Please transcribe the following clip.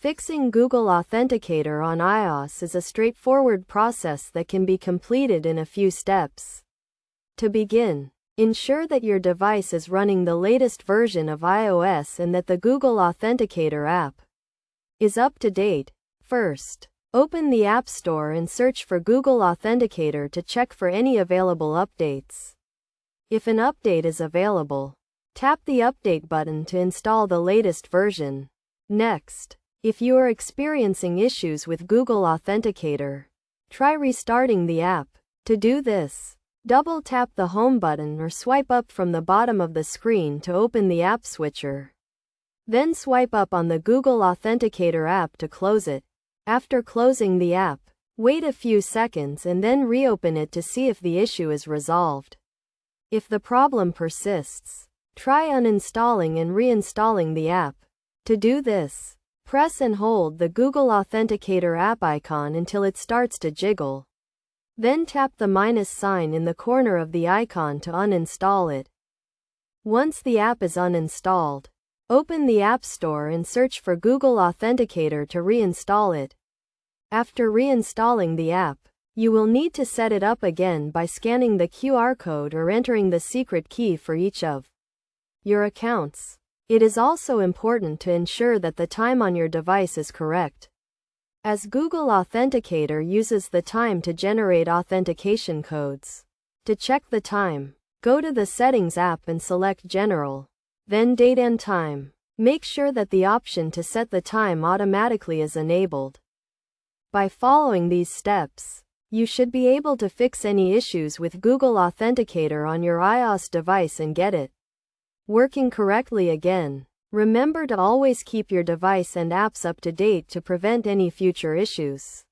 Fixing Google Authenticator on iOS is a straightforward process that can be completed in a few steps. To begin, ensure that your device is running the latest version of iOS and that the Google Authenticator app is up to date. First, open the App Store and search for Google Authenticator to check for any available updates. If an update is available, tap the Update button to install the latest version. Next, if you are experiencing issues with Google Authenticator, try restarting the app. To do this, double-tap the Home button or swipe up from the bottom of the screen to open the app switcher. Then swipe up on the Google Authenticator app to close it. After closing the app, wait a few seconds and then reopen it to see if the issue is resolved. If the problem persists, try uninstalling and reinstalling the app. To do this, press and hold the Google Authenticator app icon until it starts to jiggle. Then tap the minus sign in the corner of the icon to uninstall it. Once the app is uninstalled, open the App Store and search for Google Authenticator to reinstall it. After reinstalling the app, you will need to set it up again by scanning the QR code or entering the secret key for each of your accounts. It is also important to ensure that the time on your device is correct, as Google Authenticator uses the time to generate authentication codes. To check the time, go to the Settings app and select General, then Date and Time. Make sure that the option to set the time automatically is enabled. By following these steps, you should be able to fix any issues with Google Authenticator on your iOS device and get it working correctly again. Remember to always keep your device and apps up to date to prevent any future issues.